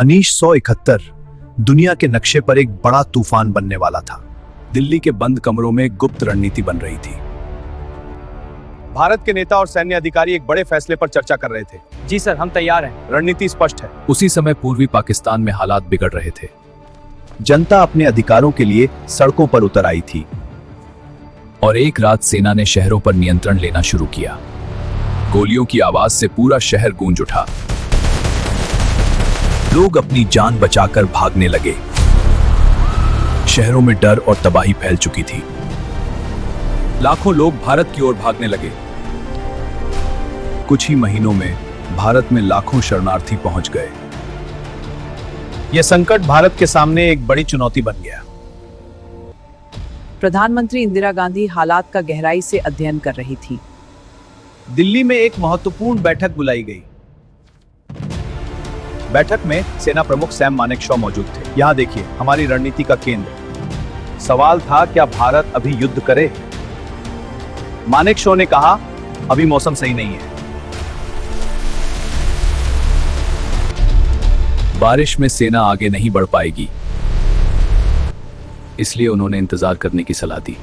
1971 दुनिया के नक्शे पर एक बड़ा तूफान बनने वाला था। दिल्ली के बंद कमरों में गुप्त रणनीति बन रही थी। भारत के नेता और सैन्य अधिकारी एक बड़े फैसले पर चर्चा कर रहे थे। जी सर, हम तैयार हैं। रणनीति स्पष्ट है। उसी समय पूर्वी पाकिस्तान में हालात बिगड़ रहे थे। जनता अपने अधिकारों के लिए सड़कों पर उतर आई थी और एक रात सेना ने शहरों पर नियंत्रण लेना शुरू किया। गोलियों की आवाज से पूरा शहर गूंज उठा। लोग अपनी जान बचाकर भागने लगे। शहरों में डर और तबाही फैल चुकी थी। लाखों लोग भारत की ओर भागने लगे। कुछ ही महीनों में भारत में लाखों शरणार्थी पहुंच गए। यह संकट भारत के सामने एक बड़ी चुनौती बन गया। प्रधानमंत्री इंदिरा गांधी हालात का गहराई से अध्ययन कर रही थी। दिल्ली में एक महत्वपूर्ण बैठक बुलाई गई। बैठक में सेना प्रमुख सैम मानेकशॉ मौजूद थे। यहाँ देखिए, हमारी रणनीति का केंद्र। सवाल था, क्या भारत अभी युद्ध करे? मानेकशॉ ने कहा, अभी मौसम सही नहीं है। बारिश में सेना आगे नहीं बढ़ पाएगी, इसलिए उन्होंने इंतजार करने की सलाह दी।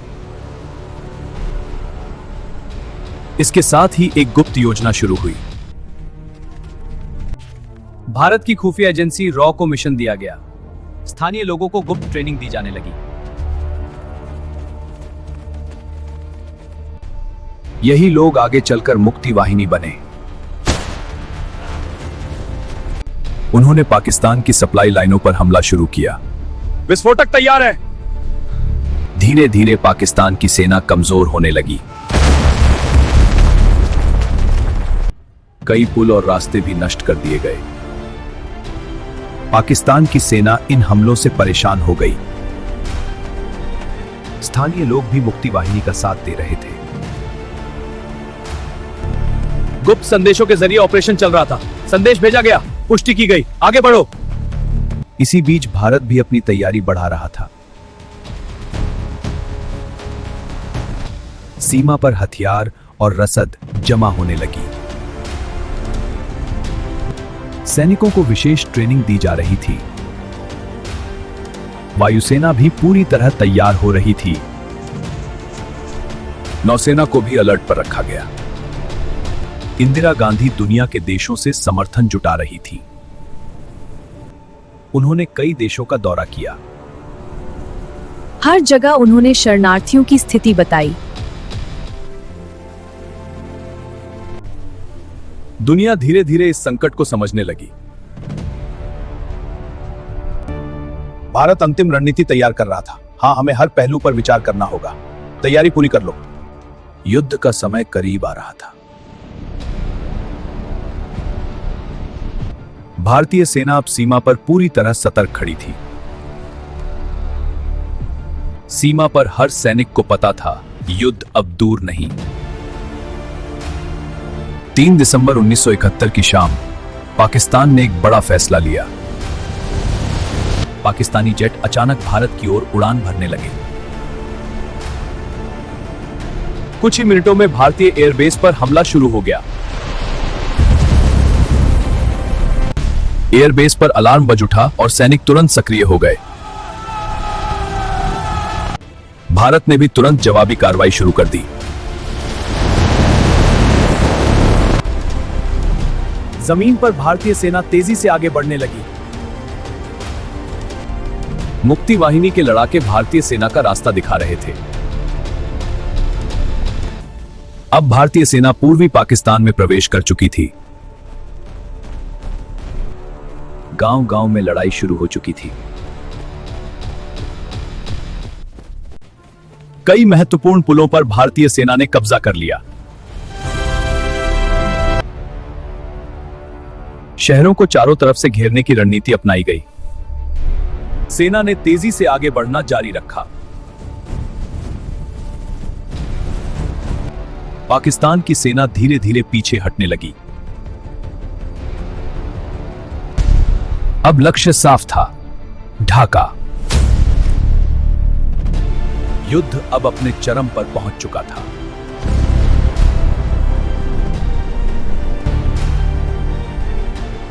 इसके साथ ही एक गुप्त योजना शुरू हुई। भारत की खुफिया एजेंसी रॉ को मिशन दिया गया। स्थानीय लोगों को गुप्त ट्रेनिंग दी जाने लगी। यही लोग आगे चलकर मुक्ति वाहिनी बने। उन्होंने पाकिस्तान की सप्लाई लाइनों पर हमला शुरू किया। विस्फोटक तैयार है। धीरे धीरे पाकिस्तान की सेना कमजोर होने लगी। कई पुल और रास्ते भी नष्ट कर दिए गए। पाकिस्तान की सेना इन हमलों से परेशान हो गई। स्थानीय लोग भी मुक्ति वाहिनी का साथ दे रहे थे। गुप्त संदेशों के जरिए ऑपरेशन चल रहा था। संदेश भेजा गया, पुष्टि की गई, आगे बढ़ो। इसी बीच भारत भी अपनी तैयारी बढ़ा रहा था। सीमा पर हथियार और रसद जमा होने लगी। सैनिकों को विशेष ट्रेनिंग दी जा रही थी। वायुसेना भी पूरी तरह तैयार हो रही थी। नौसेना को भी अलर्ट पर रखा गया। इंदिरा गांधी दुनिया के देशों से समर्थन जुटा रही थी। उन्होंने कई देशों का दौरा किया। हर जगह उन्होंने शरणार्थियों की स्थिति बताई। दुनिया धीरे धीरे इस संकट को समझने लगी। भारत अंतिम रणनीति तैयार कर रहा था। हाँ, हमें हर पहलू पर विचार करना होगा। तैयारी पूरी कर लो। युद्ध का समय करीब आ रहा था। भारतीय सेना अब सीमा पर पूरी तरह सतर्क खड़ी थी। सीमा पर हर सैनिक को पता था, युद्ध अब दूर नहीं। 3 दिसंबर 1971 की शाम पाकिस्तान ने एक बड़ा फैसला लिया। पाकिस्तानी जेट अचानक भारत की ओर उड़ान भरने लगे। कुछ ही मिनटों में भारतीय एयरबेस पर हमला शुरू हो गया। एयरबेस पर अलार्म बज उठा और सैनिक तुरंत सक्रिय हो गए। भारत ने भी तुरंत जवाबी कार्रवाई शुरू कर दी। जमीन पर भारतीय सेना तेजी से आगे बढ़ने लगी। मुक्ति वाहिनी के लड़ाके भारतीय सेना का रास्ता दिखा रहे थे। अब भारतीय सेना पूर्वी पाकिस्तान में प्रवेश कर चुकी थी। गांव-गांव में लड़ाई शुरू हो चुकी थी। कई महत्वपूर्ण पुलों पर भारतीय सेना ने कब्जा कर लिया। शहरों को चारों तरफ से घेरने की रणनीति अपनाई गई। सेना ने तेजी से आगे बढ़ना जारी रखा। पाकिस्तान की सेना धीरे धीरे पीछे हटने लगी। अब लक्ष्य साफ था, ढाका। युद्ध अब अपने चरम पर पहुंच चुका था।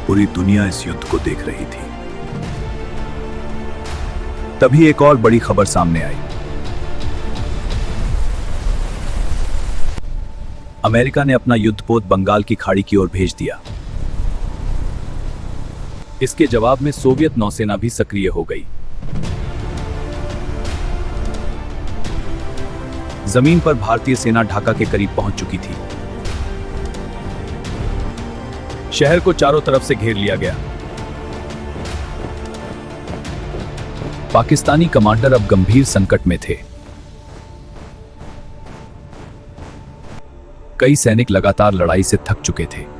पूरी दुनिया इस युद्ध को देख रही थी। तभी एक और बड़ी खबर सामने आई। अमेरिका ने अपना युद्धपोत बंगाल की खाड़ी की ओर भेज दिया। इसके जवाब में सोवियत नौसेना भी सक्रिय हो गई। जमीन पर भारतीय सेना ढाका के करीब पहुंच चुकी थी। शहर को चारों तरफ से घेर लिया गया। पाकिस्तानी कमांडर अब गंभीर संकट में थे। कई सैनिक लगातार लड़ाई से थक चुके थे।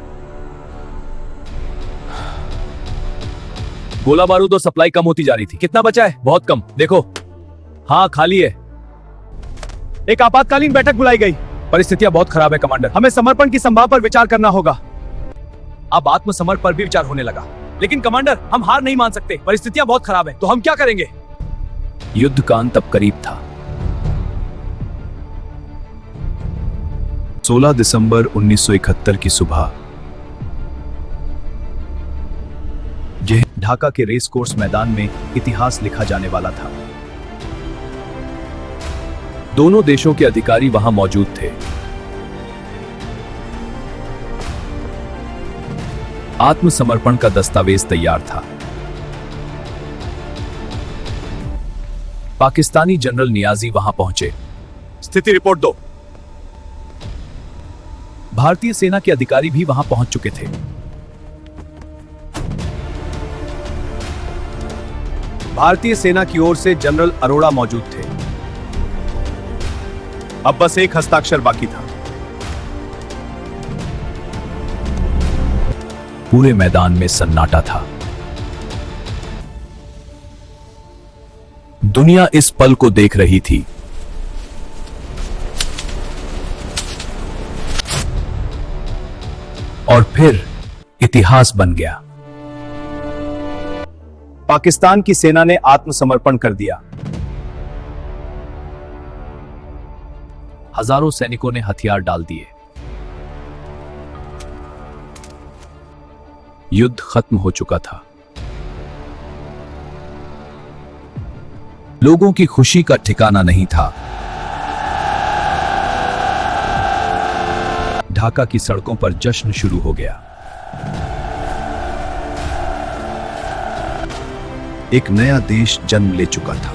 गोला बारूद और सप्लाई कम होती जा रही थी। कितना बचा है? बहुत कम। देखो, हाँ, खाली है। एक आपातकालीन बैठक बुलाई गई। परिस्थितियां बहुत खराब है कमांडर। हमें समर्पण की संभावना पर विचार करना होगा। अब आत्मसमर्पण पर भी विचार होने लगा। लेकिन कमांडर, हम हार नहीं मान सकते। परिस्थितियां बहुत खराब है, तो हम क्या करेंगे? युद्ध का अंत अब करीब था। 16 दिसंबर 1971 की सुबह यह ढाका के रेस कोर्स मैदान में इतिहास लिखा जाने वाला था। दोनों देशों के अधिकारी वहां मौजूद थे। आत्मसमर्पण का दस्तावेज तैयार था। पाकिस्तानी जनरल नियाजी वहां पहुंचे। स्थिति रिपोर्ट दो। भारतीय सेना के अधिकारी भी वहां पहुंच चुके थे। भारतीय सेना की ओर से जनरल अरोड़ा मौजूद थे। अब बस एक हस्ताक्षर बाकी था। पूरे मैदान में सन्नाटा था। दुनिया इस पल को देख रही थी। और फिर इतिहास बन गया। पाकिस्तान की सेना ने आत्मसमर्पण कर दिया। हजारों सैनिकों ने हथियार डाल दिए। युद्ध खत्म हो चुका था। लोगों की खुशी का ठिकाना नहीं था। ढाका की सड़कों पर जश्न शुरू हो गया। एक नया देश जन्म ले चुका था।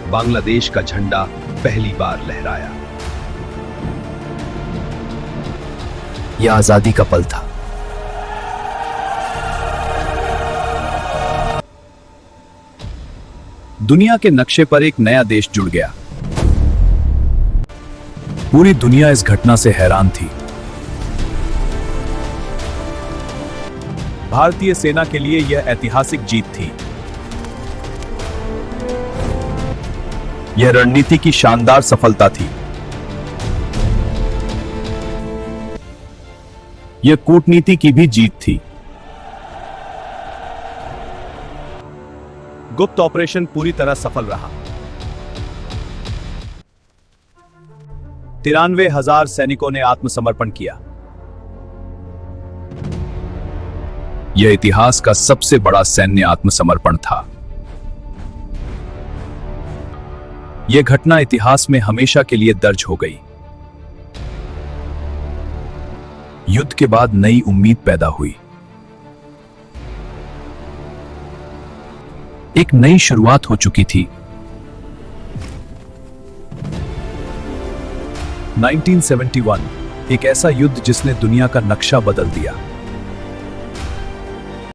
बांग्लादेश का झंडा पहली बार लहराया। यह आजादी का पल था। दुनिया के नक्शे पर एक नया देश जुड़ गया। पूरी दुनिया इस घटना से हैरान थी। भारतीय सेना के लिए यह ऐतिहासिक जीत थी। यह रणनीति की शानदार सफलता थी। यह कूटनीति की भी जीत थी। गुप्त ऑपरेशन पूरी तरह सफल रहा। 93,000 सैनिकों ने आत्मसमर्पण किया। यह इतिहास का सबसे बड़ा सैन्य आत्मसमर्पण था। यह घटना इतिहास में हमेशा के लिए दर्ज हो गई। युद्ध के बाद नई उम्मीद पैदा हुई। एक नई शुरुआत हो चुकी थी। 1971 एक ऐसा युद्ध जिसने दुनिया का नक्शा बदल दिया।